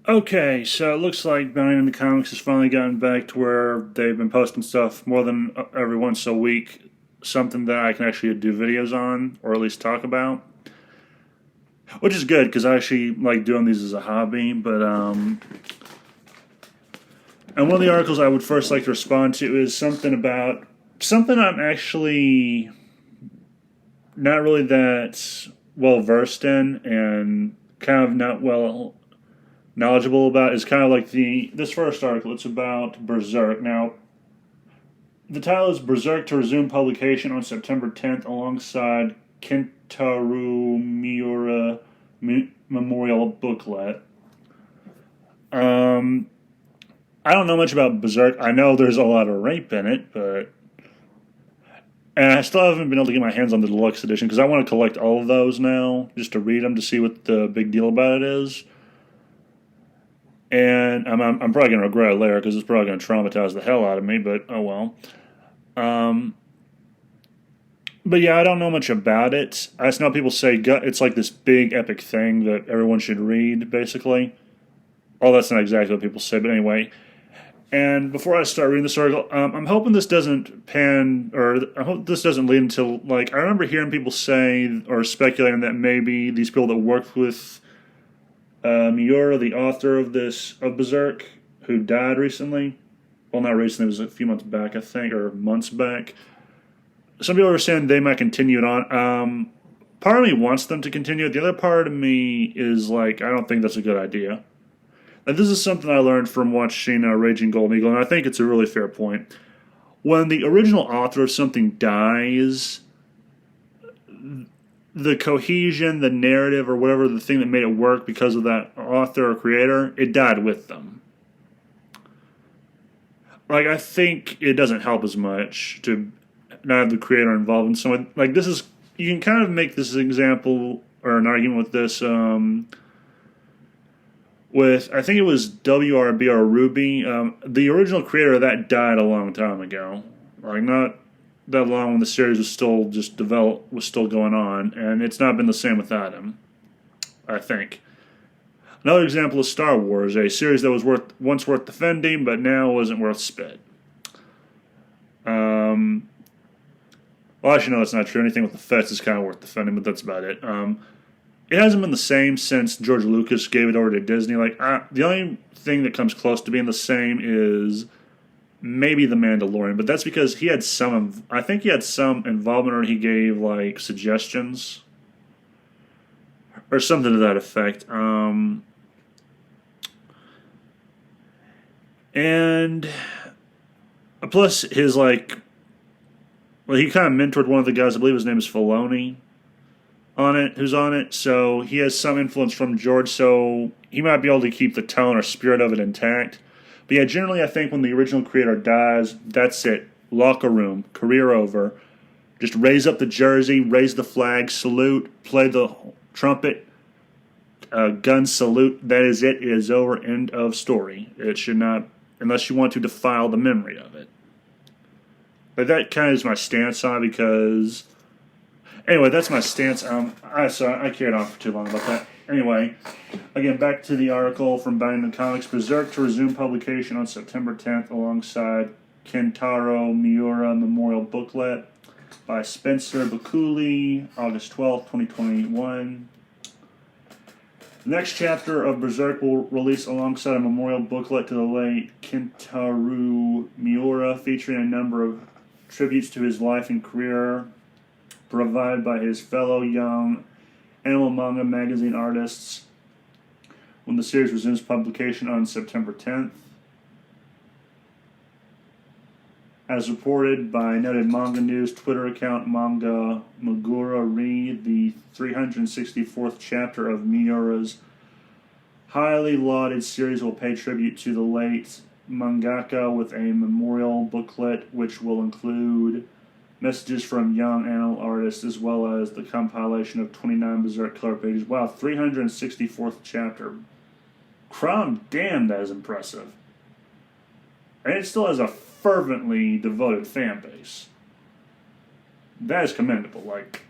Okay, so it looks like Bounty in the Comics has finally gotten back to where they've been posting stuff more than every once a week, something that I can actually do videos on, or at least talk about, which is good because I actually like doing these as a hobby. And one of the articles I would first like to respond to is something about something I'm actually not really that well versed in and kind of not well knowledgeable about is kind of like the this first article. It's about Berserk. Now, the title is Berserk to resume publication on September 10th alongside Kentaro Miura Memorial Booklet. Um, I don't know much about Berserk. I know there's a lot of rape in it, but and I still haven't been able to get my hands on the deluxe edition because I want to collect all of those now just to read them to see what the big deal about it is. And I'm probably going to regret it later because it's probably going to traumatize the hell out of me, but oh well. Um, but yeah, I don't know much about it. I just know people say it's like this big epic thing that everyone should read, basically. Oh, that's not exactly what people say, but anyway. And before I start reading this article, I'm hoping this doesn't I hope this doesn't lead into, like, I remember hearing people say or speculating that maybe these people that worked with Miura, the author of Berserk, who died recently. Well, not recently; it was a few months back, I think, or months back. Some people are saying they might continue it on. Part of me wants them to continue it. The other part of me is like, I don't think that's a good idea. And this is something I learned from watching Raging Golden Eagle, and I think it's a really fair point. When the original author of something dies, the cohesion, the narrative, or whatever the thing that made it work because of that author or creator, it died with them. Like, I think it doesn't help as much to not have the creator involved in someone. Like, this is, you can kind of make this example or an argument with this, with, I think it was WRB or Ruby. The original creator of that died a long time ago. Like, not that long when the series was still was still going on, and it's not been the same without him, I think. Another example is Star Wars, a series that was once worth defending, but now wasn't worth spit. Um, well, actually, no, that's not true. Anything with effects is kind of worth defending, but that's about it. It hasn't been the same since George Lucas gave it over to Disney. Like, the only thing that comes close to being the same is maybe The Mandalorian, but that's because he had I think he had some involvement, or he gave like suggestions or something to that effect. And plus his like, well, he kind of mentored one of the guys. I believe his name is Filoni who's on it. So he has some influence from George. So he might be able to keep the tone or spirit of it intact. But yeah, generally I think when the original creator dies, that's it. Locker room, career over. Just raise up the jersey, raise the flag, salute, play the trumpet, gun salute. That is it. It is over. End of story. It should not, unless you want to defile the memory of it. But that kind of is my stance on it because, anyway, that's my stance. I carried on for too long about that. Anyway, again, back to the article from Bound Comics. Berserk to resume publication on September 10th alongside Kentaro Miura Memorial Booklet by Spencer Bakuli, August 12th, 2021. The next chapter of Berserk will release alongside a memorial booklet to the late Kentaro Miura, featuring a number of tributes to his life and career provided by his fellow young Animal Manga magazine artists when the series resumes publication on September 10th. As reported by noted Manga News Twitter account Manga Magura Re, the 364th chapter of Miura's highly lauded series will pay tribute to the late mangaka with a memorial booklet which will include messages from young animal artists as well as the compilation of 29 Berserk color pages. Wow, 364th chapter. Crom damn, that is impressive. And it still has a fervently devoted fan base. That is commendable, like,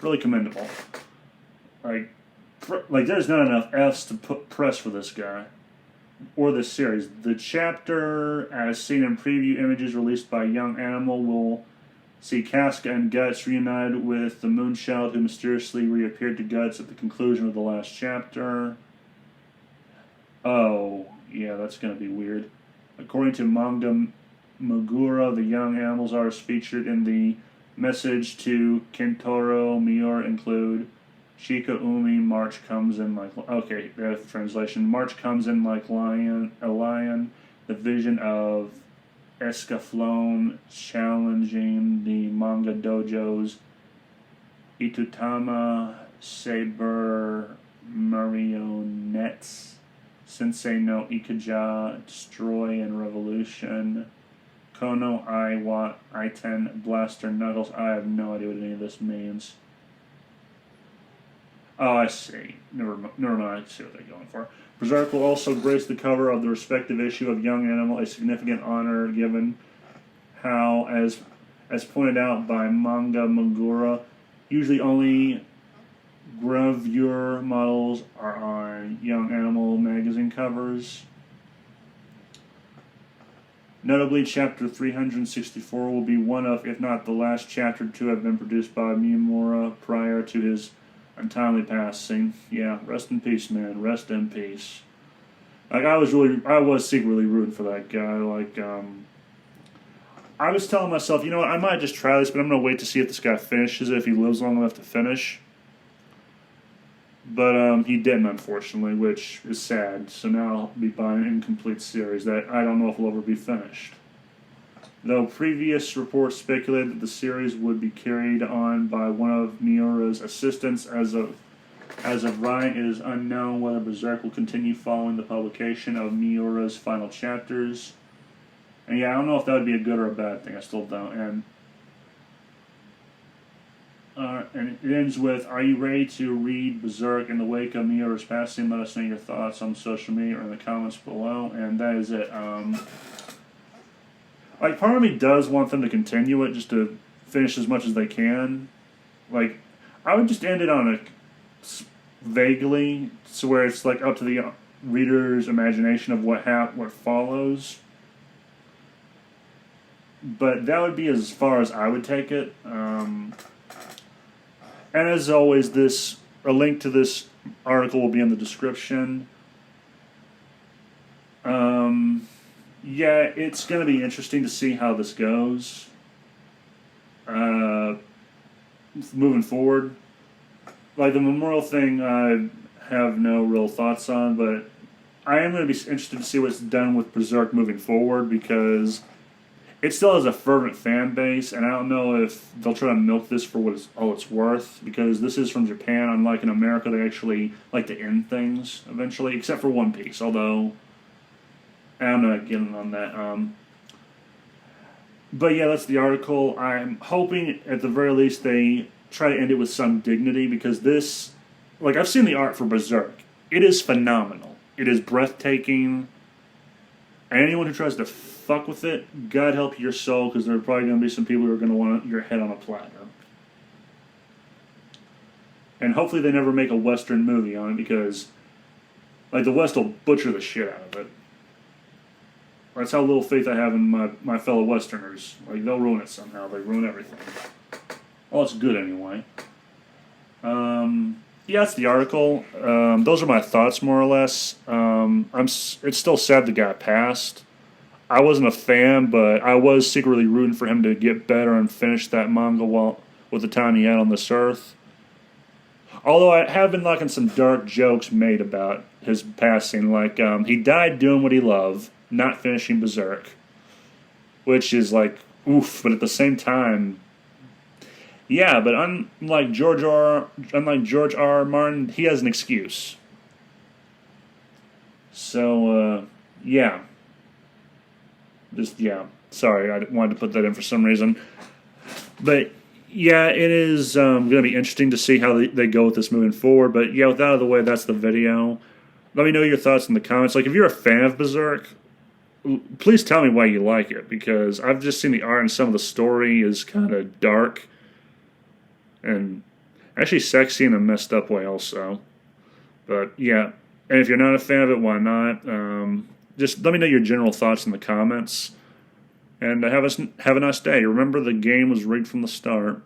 really commendable. Like, like, there's not enough F's to press for this guy or this series. The chapter, as seen in preview images released by Young Animal, will see Casca and Guts reunited with the Moonchild, who mysteriously reappeared to Guts at the conclusion of the last chapter. Oh, yeah, that's going to be weird. According to Manga Magura, the Young Animals artists featured in the message to Kentaro Miura include Shika Umi, March comes in like... Okay, translation. March comes in like a lion. The vision of Escaflowne challenging the manga dojo's Itutama Saber marionettes. Sensei no Ikaja, Destroy and Revolution. Kono I-10, Blaster Knuckles. I have no idea what any of this means. Oh, I see. Never mind. I see what they're going for. Berserk will also grace the cover of the respective issue of Young Animal, a significant honor given how, as pointed out by Manga Magura, usually only gravure models are on Young Animal magazine covers. Notably, Chapter 364 will be one of, if not the last chapter to have been produced by Miyamura prior to his untimely passing. Yeah, rest in peace, man. Rest in peace. Like, I was secretly rooting for that guy. Like, I was telling myself, you know what, I might just try this, but I'm going to wait to see if this guy finishes it, if he lives long enough to finish. But he didn't, unfortunately, which is sad. So now I'll be buying an incomplete series that I don't know if will ever be finished. Though previous reports speculated that the series would be carried on by one of Miura's assistants, as of right, it is unknown whether Berserk will continue following the publication of Miura's final chapters. And yeah, I don't know if that would be a good or a bad thing. I still don't. And it ends with, are you ready to read Berserk in the wake of Miura's passing? Let us know your thoughts on social media or in the comments below. And that is it. Like, part of me does want them to continue it, just to finish as much as they can. Like, I would just end it on a vaguely, so where it's like up to the reader's imagination of what follows. But that would be as far as I would take it. And as always, a link to this article will be in the description. Yeah, it's going to be interesting to see how this goes. Moving forward. Like, the memorial thing, I have no real thoughts on, but I am going to be interested to see what's done with Berserk moving forward, because it still has a fervent fan base, and I don't know if they'll try to milk this for all it's worth, because this is from Japan. Unlike in America, they actually like to end things eventually, except for One Piece, although I'm not getting on that. But yeah, that's the article. I'm hoping at the very least they try to end it with some dignity, because this, like, I've seen the art for Berserk. It is phenomenal. It is breathtaking. And anyone who tries to fuck with it, God help your soul, because there are probably going to be some people who are going to want your head on a platter. And hopefully they never make a Western movie on it, because, like, the West will butcher the shit out of it. That's how little faith I have in my fellow Westerners. Like, they'll ruin it somehow. They ruin everything. Well, it's good anyway. Yeah, that's the article. Those are my thoughts, more or less. It's still sad the guy passed. I wasn't a fan, but I was secretly rooting for him to get better and finish that manga with the time he had on this earth. Although I have been liking some dark jokes made about his passing. Like, he died doing what he loved, not finishing Berserk. Which is like, oof, but at the same time, yeah, but unlike George R.R. Martin, he has an excuse. So, yeah. Sorry, I wanted to put that in for some reason. But, yeah, it is going to be interesting to see how they go with this moving forward. But, yeah, with that out of the way, that's the video. Let me know your thoughts in the comments. Like, if you're a fan of Berserk, please tell me why you like it. Because I've just seen the art and some of the story is kind of dark. And actually sexy in a messed up way also. But yeah, and if you're not a fan of it, why not? Just let me know your general thoughts in the comments. And have a nice day. Remember, the game was rigged from the start.